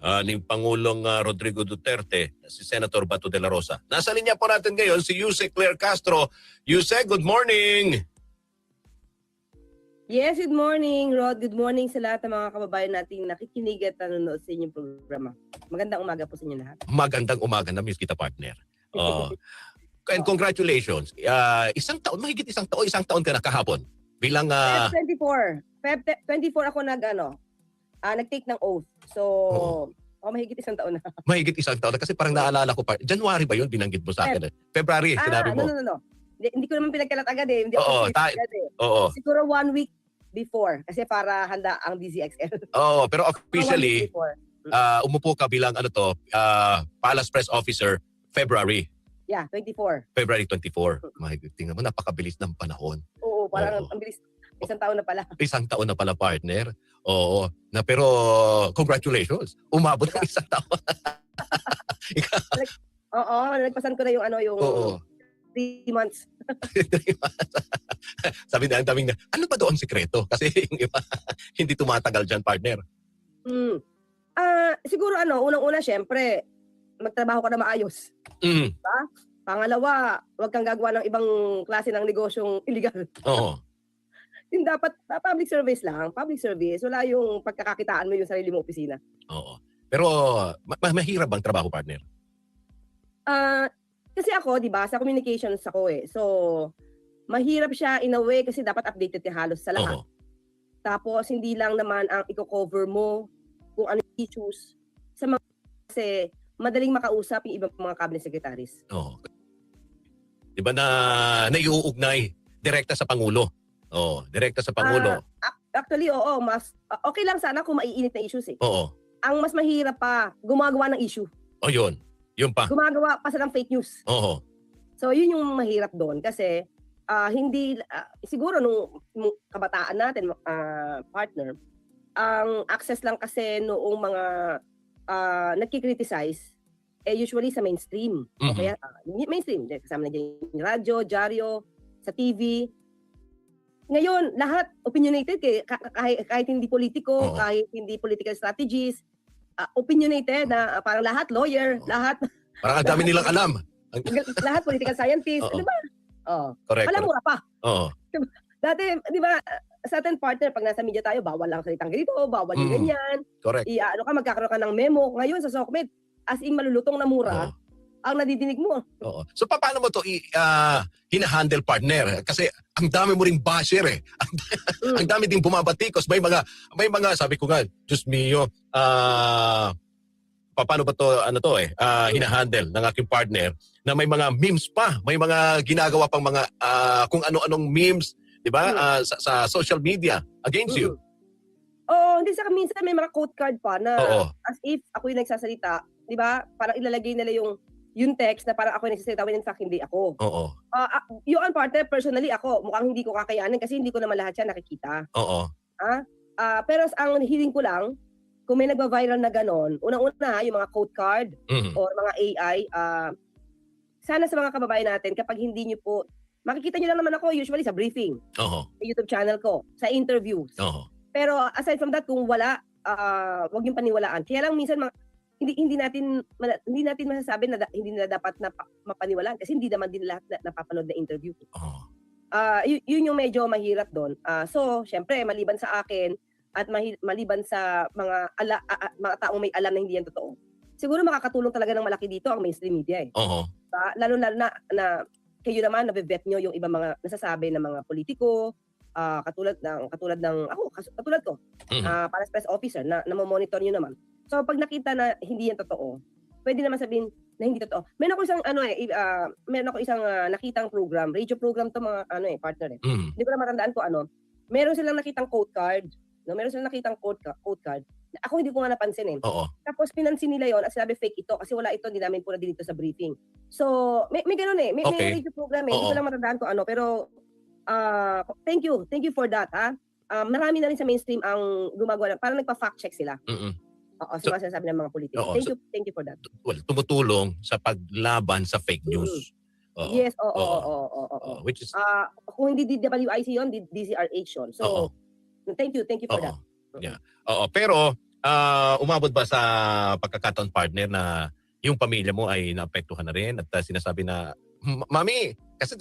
ni Pangulong Rodrigo Duterte, si Senator Bato de la Rosa. Nasa linya po natin ngayon si Yuse Claire Castro. Yuse, good morning! Yes, good morning, Rod. Good morning sa lahat ng mga kababayan nating nakikinig at nanonood sa inyong programa. Magandang umaga po sa inyo lahat. Magandang umaga, na-miss kita, partner. And congratulations. Isang taon ka na kahapon. Bilang... Feb 24. Feb 24 ako nag-take ng oath. So, mahigit isang taon na. Mahigit isang taon na kasi parang naalala ko pa. January ba yun? Binanggit mo sa akin. February, sinabi mo. No. Hindi ko naman pinagkalat agad eh. Hindi ako agad eh. Oo. Siguro 1 week before kasi para handa ang DZXL. Oo, pero officially, umupo ka bilang Palace Press Officer February. Yeah, 24. February 24. Tingnan mo, napakabilis ng panahon. Oo, parang ang bilis. Isang taon na pala. Isang taon na pala, partner. Oo. Pero congratulations. Umabot ng isang taon. Oo, nagpasan ko na yung 3 months. Sabi na, ano ba doon sikreto? Kasi yung iba, hindi tumatagal dyan, partner. Siguro unang-una, syempre, magtrabaho ka na maayos. Diba? Pangalawa, huwag kang gagawa ng ibang klase ng negosyong illegal. Oo. Yung dapat, public service lang. Public service. Wala yung pagkakakitaan mo yung sarili mong opisina. Oo. Pero, mahirap bang trabaho, partner? Kasi ako, di ba, sa communications ako eh. So, mahirap siya in a way kasi dapat updated ka halos sa lahat. Tapos, hindi lang naman ang i-cover mo kung ano yung issues. Kasi, madaling makausap yung ibang mga cabinet secretaries. Oo. Di ba na naiuugnay direkta sa Pangulo? Oo, direkta sa Pangulo. Actually, oo. Mas, okay lang sana kung maiinit na issues eh. Oo. Ang mas mahirap pa, gumagawa ng issue. O yun. Yun pa. Gumagawa pa silang fake news. Oo. So, yun yung mahirap doon. Kasi, siguro nung kabataan natin, partner, ang access lang kasi noong mga nagkikriticize, usually sa mainstream. Mm-hmm. Kaya, mainstream. Kasama na dyan yung radyo, dyaryo, sa TV. Ngayon, lahat opinionated kahit hindi politiko, kahit hindi political strategies, opinionated na parang lahat lawyer, lahat. Parang ang dami nilang alam. Lahat political scientist, di ba? Correct. Alam mo pa. Oo. Dati, di ba, sa ating partner, pag nasa media tayo, bawal lang salitang ganito, bawal yung ganyan. Correct. Magkakaroon ka ng memo. Ngayon sa SOCMED, as in malulutong na mura, ang nadidinig mo. Oo. So paano mo to hinahandle, partner? Kasi ang dami mo ring basher eh. Ang dami ding bumabatikos. May mga sabi ko nga, Diyos mio, paano ba to hinahandle ng aking partner na may mga memes pa, may mga ginagawa pang mga kung ano-anong memes, 'di ba? Sa social media against you. Hindi sa minsan may mga quote card pa na as if ako yung nagsasalita, 'di ba? Parang ilalagay nila yung text na parang ako yung nagsasalita when in fact hindi ako. Oo. Yung partner, personally ako, mukhang hindi ko kakayanin kasi hindi ko naman lahat siya nakikita. Oo. Pero ang hiling ko lang, kung may nagba-viral na ganon, unang-una yung mga quote card or mga AI, sana sa mga kababayan natin, kapag hindi nyo po, makikita nyo lang naman ako usually sa briefing, sa YouTube channel ko, sa interviews. Pero aside from that, kung wala, huwag yung paniwalaan. Kaya lang minsan, hindi natin masasabi na hindi nila dapat mapaniwalaan kasi hindi naman din lahat napapanood na interview. Yun yung medyo mahirap doon. So, syempre, maliban sa akin at maliban sa mga taong may alam na hindi yan totoo, siguro makakatulong talaga ng malaki dito ang mainstream media eh. Lalo na kayo naman nabe-vet nyo yung ibang mga nasasabi ng mga politiko, katulad ko, Palace Press Officer na monitor nyo naman. So pag nakita na hindi yan totoo, pwede naman sabihin na hindi totoo. Meron ako isang nakitang program, radio program to mga partner eh. Hindi ko na matandaan ko meron silang nakitang quote card, meron silang nakitang quote card. Ako hindi ko nga napansin eh. Tapos pinansin nila yon at sinabi fake ito kasi wala ito, hindi namin pura din ito sa briefing. So may ganun eh. May radio program eh. Hindi ko lang matandaan ko pero thank you for that marami na rin sa mainstream ang gumagawa parang nagpa-fact check sila. Sa mga sinasabi ng mga politiko. Thank you for that. Well, tumutulong sa paglaban sa fake news. Yes, Which is kung hindi DWIC yon, DZRH yon. So, thank you for that. Yeah. Pero umabot ba sa pagkakataon, partner, na yung pamilya mo ay naapektuhan na rin at sinasabi na, Mami, kasi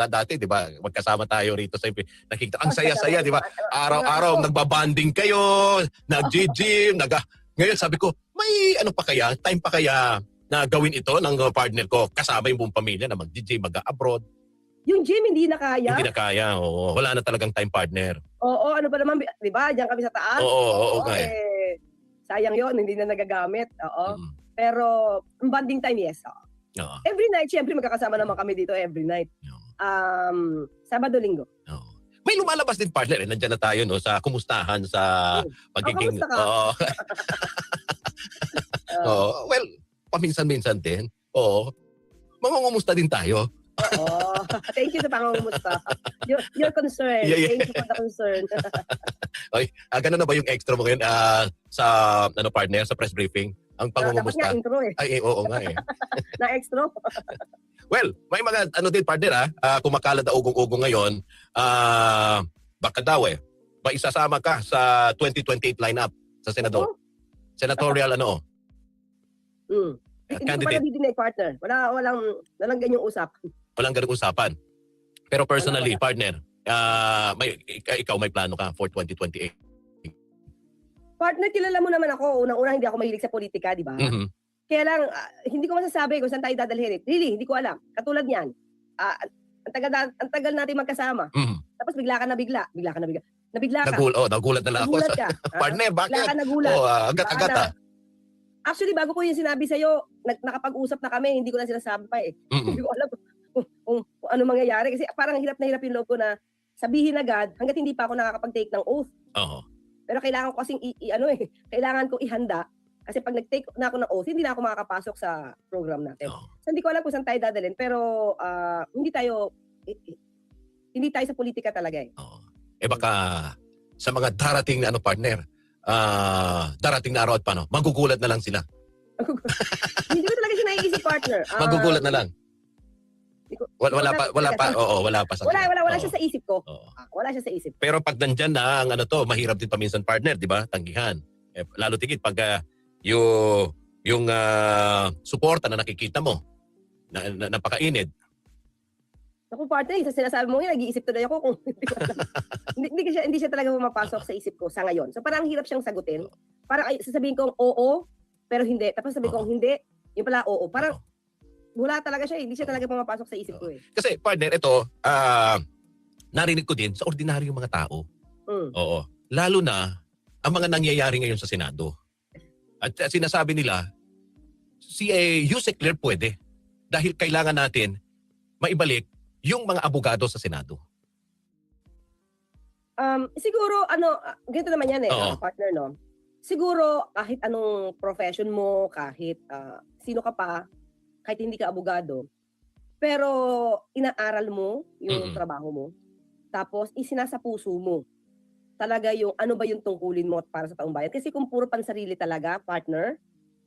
dati, di ba, magkasama tayo rito sa nakikita. Ang saya-saya, di ba? Araw-araw, nagbabanding kayo, nag-gym, ngayon sabi ko, may ano pa kaya, time pa kaya na gawin ito ng partner ko kasama yung buong pamilya na mag-gym, mag-abroad. Yung gym, hindi na kaya? Hindi na kaya, oo. Wala na talagang time, partner. Oo, ano ba naman, di ba? Diyan kami sa taas. Oo, okay. Sayang yon, hindi na nagagamit. Oo. Pero, bonding time, yes. Every night, syempre magkakasama naman kami dito every night. Sabado, Linggo. May lumalabas din, partner. Nandiyan na tayo no, sa kumustahan, sa pagiging... Kamusta ka? Well, paminsan-minsan din. Oo. Mangungumusta din tayo. Oo. Thank you sa pangungumusta. Your concern. Yeah. Thank you for the concern. Okay. Ganun na ba yung extra mo ngayon sa partner, sa press briefing? Ang pangungumusta. Dapat nga intro eh. Ay, oo nga eh. Na extra. Well, may mga din, partner kumakalat na ugong-ugong ngayon. Baka daw ba isasama ka sa 2028 lineup sa senador? Senatorial Hindi ko pa nadidinig, partner. Walang ganyang usap. Walang ganung usapan. Pero personally, partner, ikaw may plano ka for 2028? Partner, kilala mo naman ako. Unang-una, hindi ako mahilig sa politika, di ba? Mm-hmm. Kaya lang, hindi ko masasabi kung saan tayo dadalhin. Really, hindi ko alam. Katulad niyan, ang tagal natin magkasama. Mm-hmm. Tapos bigla ka na bigla. Nabigla ka. Nagulat na lang ako. Nagulat ka. Partner, bakit? Bigla ka nagulat. Agad-agad Actually, bago ko yung sinabi sa'yo, nakapag-usap na kami, hindi ko na sinasabi pa eh. Hindi ko alam kung ano mangyayari. Kasi parang hirap na hirap yung loob ko na sabihin agad hanggat hindi pa ako nakakapag-take ng oath. Oo. Pero kailangan ko kasing kailangan ko ihanda kasi pag nag-take na ako ng oath, hindi na ako makakapasok sa program natin. So hindi ko alam kung saan tayo dadalhin, pero hindi tayo sa politika talaga eh. Baka sa mga darating na partner, darating na araw at paano, magugulat na lang sila. Hindi ko talaga siya naiisip, partner. Magugulat na lang. Wala pa sa Wala siya sa isip ko. Wala siya sa isip. Pero pag nandyan na ang mahirap din paminsan, partner, di ba? Tanggihan. Lalo tigit pag yung suporta na nakikita mo na napakainid. Ako, partner, sa sinasabi mo ngayon, nag-iisip tuloy ako kung hindi siya talaga pumapasok sa isip ko sa ngayon. So parang hirap siyang sagutin. Parang sasabihin kong oo, pero hindi. Tapos sabihin kong hindi, yung pala oo. Parang wala talaga siya, hindi siya talaga pumapasok sa isip ko eh. Kasi partner, ito, narinig ko din sa ordinaryong mga tao. Oo. Lalo na ang mga nangyayari ngayon sa Senado. At sinasabi nila, si Yusek Claire pwede. Dahil kailangan natin maibalik yung mga abogado sa Senado. Siguro, ganito naman yan partner, no? Siguro, kahit anong profession mo, kahit sino ka pa, kahit hindi ka abogado, pero inaaral mo yung trabaho mo, tapos isinasa puso mo talaga yung ano ba yung tungkulin mo para sa taong bayan. Kasi kung puro pansarili talaga, partner,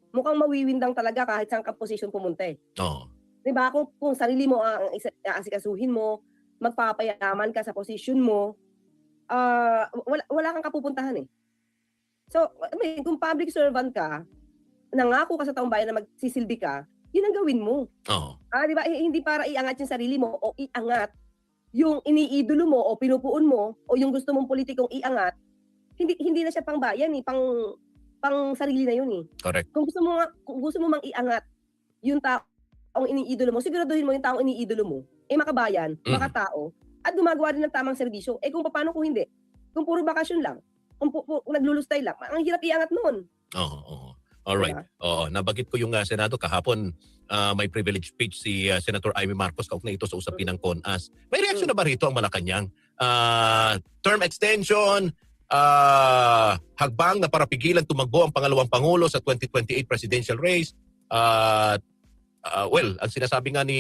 mukhang mawiwindang talaga kahit saan ka posisyon pumunta eh. Diba? Kung sarili mo ang asikasuhin mo, magpapayaman ka sa posisyon mo, wala kang kapupuntahan eh. So, kung public servant ka, nangako ka sa taong bayan na magsisilbi ka, yun ang gawin mo. Di ba? Hindi para iangat yung sarili mo o iangat yung iniidolo mo o pinupuon mo o yung gusto mong politikong iangat. Hindi na siya pang bayan eh, pang sarili na yun eh. Correct. Kung gusto mo mang iangat yung taong iniidolo mo, siguraduhin mo yung taong iniidolo mo makabayan, makatao at gumagawa din ng tamang serbisyo. Kung paano kung hindi? Kung puro bakasyon lang, kung naglulustay lang, ang hirap iangat noon. Alright. Nabanggit ko yung Senado kahapon, may privilege speech si Senator Amy Marcos kaugnay ito sa usapin ng CONAS. May reaksyon na ba rito ang Malacanang? Term extension, hagbang na para pigilan tumakbo ang pangalawang pangulo sa 2028 presidential race. Ang sinasabi nga ni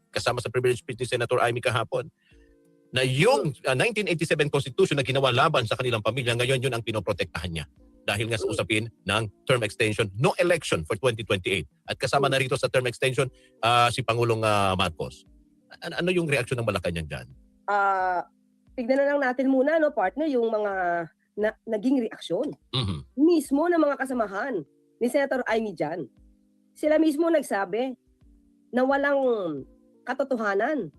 kasama sa privilege speech ni Senator Amy kahapon na yung 1987 Constitution na ginawa laban sa kanilang pamilya, ngayon yun ang pinoprotektahan niya. Dahil nga sa usapin ng term extension, no election for 2028. At kasama na rito sa term extension si Pangulong Marcos. Ano yung reaksyon ng Malacanang dyan? Tignan na lang natin muna, partner, yung mga na naging reaksyon. Mhm. Mismo ng mga kasamahan ni Senator Amy dyan. Sila mismo nagsabi na walang katotohanan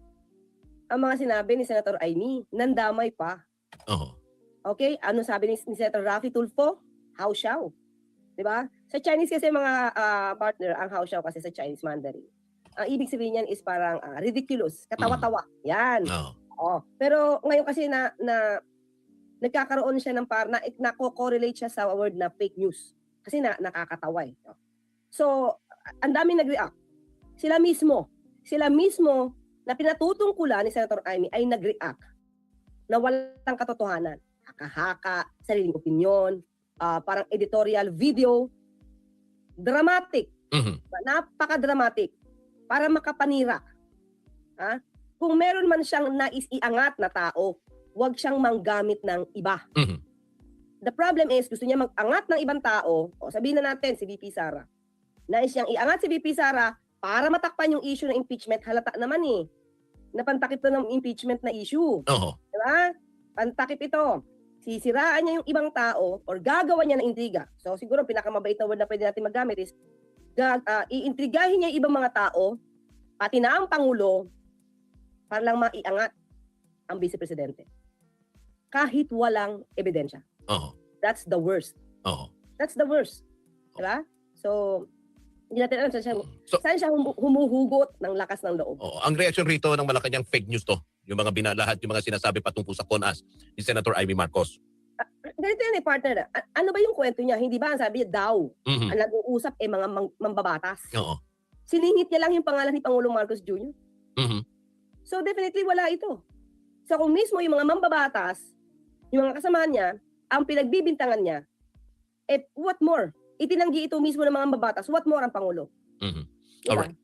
ang mga sinabi ni Senator Amy, nandamay pa. Oo. Okay? Ano sabi ni Senator Raffy Tulfo? Hao Xiao. Diba? Sa Chinese kasi mga partner, ang Hao Xiao kasi sa Chinese Mandarin. Ang ibig sabihin niyan is parang ridiculous, katawa-tawa. Yan. Oo. Oh. Pero ngayon kasi na nagkakaroon siya ng nako-correlate siya sa word na fake news. Kasi nakakatawa eh. So, ang daming nag-react. Sila mismo na pinatutungkulan ni Senator Amy ay nag-react na walang katotohanan. Haka-haka, sariling opinyon, parang editorial video. Dramatic. Mhm. Napaka-dramatic. Para makapanira. Kung meron man siyang nais iangat na tao, huwag siyang manggamit ng iba. Mhm. The problem is, gusto niya mag-angat ng ibang tao, o sabihin na natin si VP Sara. Nais siyang iangat si VP Sara para matakpan yung issue ng impeachment. Halata naman eh. Napantakip to ng impeachment na issue. Oo. Diba? Pantakip ito. Sisiraan niya yung ibang tao or gagawa niya ng intriga. So siguro pinakamabait na word na pwede natin magamit is iintrigahin niya yung ibang mga tao, pati na ang Pangulo, para lang maiangat ang Vice Presidente. Kahit walang ebidensya. Oo. That's the worst. Oo. That's the worst. Diba? So, hindi natin alam saan siya humuhugot ng lakas ng loob. Oo. Ang reaction rito ng Malacanang fake news to, yung mga lahat yung mga sinasabi patungkol sa CONAS ni Senator Amy Marcos. Ganito yan eh, partner. Ano ba yung kwento niya? Hindi ba ang sabi niya daw? Mhm. Ang nag-uusap mga mambabatas. Oo. Siningit niya lang yung pangalan ni Pangulong Marcos Jr. Mhm. So definitely wala ito. So kung mismo yung mga mambabatas, yung mga kasama niya, ang pinagbibintangan niya, what more? Itinanggi ito mismo ng mga mambabatas, what more ang Pangulo? Mhm. Diba? Alright.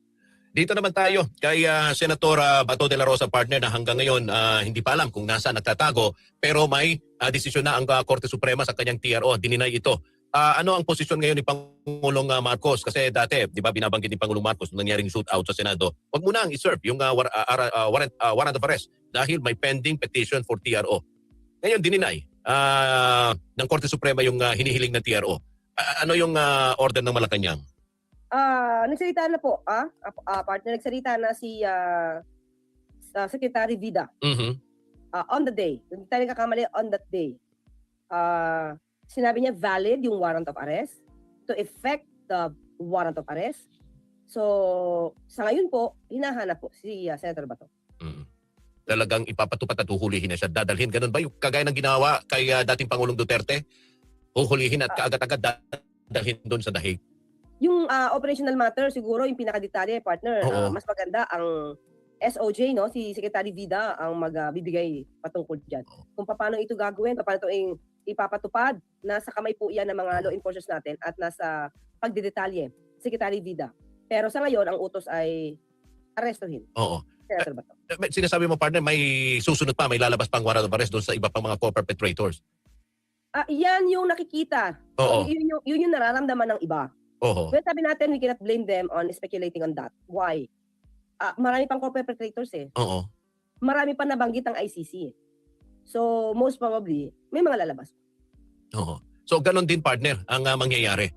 Dito naman tayo kay Senator Bato de la Rosa, partner, na hanggang ngayon hindi pa alam kung nasa nagtatago, pero may desisyon na ang Korte Suprema sa kanyang TRO. Dininay ito. Ano ang posisyon ngayon ni Pangulong Marcos? Kasi dati, di ba, binabanggit ni Pangulong Marcos nung nangyaring shootout sa Senado, wag mo nang iserve yung warrant of arrest dahil may pending petition for TRO. Ngayon, dininay ng Korte Suprema yung hinihiling na TRO. Ano yung order ng Malacanang? Nagsalita na po, partner, nagsalita na si Secretary Vida. Mhm. On the day, hindi tayo nagkakamali, on that day. Sinabi niya valid yung warrant of arrest to effect the warrant of arrest. So, sa ngayon po, hinahanap po si Senator Bato. Talagang ipapatupad at huhulihin na siya. Dadalhin, ganun ba? Yung kagaya ng ginawa kay dating Pangulong Duterte? Huhulihin at kaagad-agad dadalhin doon sa dahig. Yung operational matter, siguro yung pinakadetalye, partner, mas maganda ang SOJ, no? Si Secretary Vida ang magbibigay patungkol dyan. Kung paano ito gagawin, paano ito ipapatupad, nasa kamay po yan ng mga law enforcers natin at nasa pagdidetalye, Secretary Vida. Pero sa ngayon, ang utos ay arestuhin. Oo. Senator Bato. Sinasabi mo, partner, may susunod pa, may lalabas pang warrant of arrest doon sa iba pang mga co-perpetrators. Yan yung nakikita. Oo. Yun yung nararamdaman ng iba. Oo. Well, sabi natin, we cannot blame them on speculating on that. Why? Marami pang co-perpetrators eh. Oo. Marami pa nabanggit ang ICC. So, most probably, may mga lalabas. Oo. So, ganun din, partner, ang mangyayari.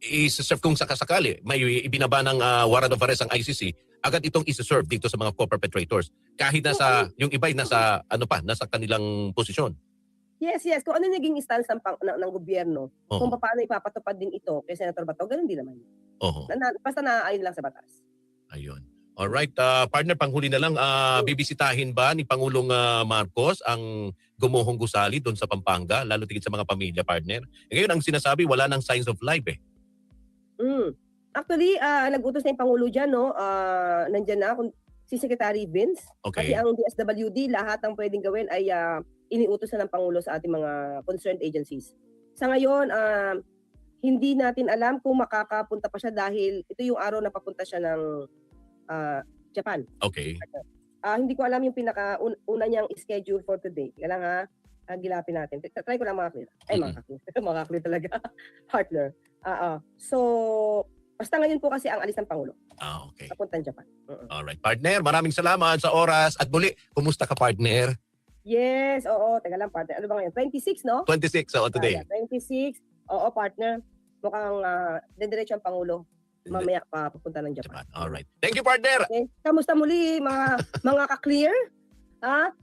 Isa-serve kung sakasakali, may ibinaba ng warrant of arrest ang ICC, agad itong isa-serve dito sa mga co-perpetrators. Kahit nasa, yung iba'y nasa, nasa kanilang posisyon. Yes. Kung ano naging stance ng gobyerno, kung paano ipapatupad din ito kay Senator Bato, ganun din naman. Basta naaayon lang sa batas. Ayun. Alright, partner, panghuli na lang, bibisitahin ba ni Pangulong Marcos ang Gumuhong Gusali doon sa Pampanga, lalo tigit sa mga pamilya, partner? Ngayon, ang sinasabi, wala nang signs of life eh. Actually, nag-utos na yung Pangulo dyan, no? Nandyan na si Secretary Vince. Okay. Kasi ang DSWD, lahat ng pwedeng gawin ay iniutos na ng Pangulo sa ating mga concerned agencies. Sa ngayon, hindi natin alam kung makakapunta pa siya dahil ito yung araw na papunta siya ng Japan. Okay. Hindi ko alam yung pinaka-una niyang schedule for today. Kaya lang gilapin natin. Try ko lang makaklear. Ay, makaklear talaga. Partner. So, basta ngayon po kasi ang alis ng Pangulo. Okay. Papuntang Japan. Alright, partner, maraming salamat sa oras. At muli, kumusta ka, partner? Yes, oo. Teka lang, partner. Ano ba ngayon? 26, no? 26, so today. 26. Oo, partner. Mukhang dediretso ang Pangulo. Mamaya pa pupunta ng Japan. Alright. Thank you, partner. Okay. Kamusta muli, mga ka-clear?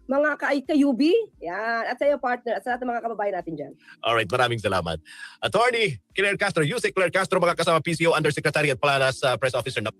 Mga ka-UB? Yan. At sa iyo, partner. At sa lahat ng mga kababayan natin dyan. Alright, maraming salamat. Attorney Claire Castro, Yusek Claire Castro, mga kasama PCO Undersecretary at Palanas Press Officer na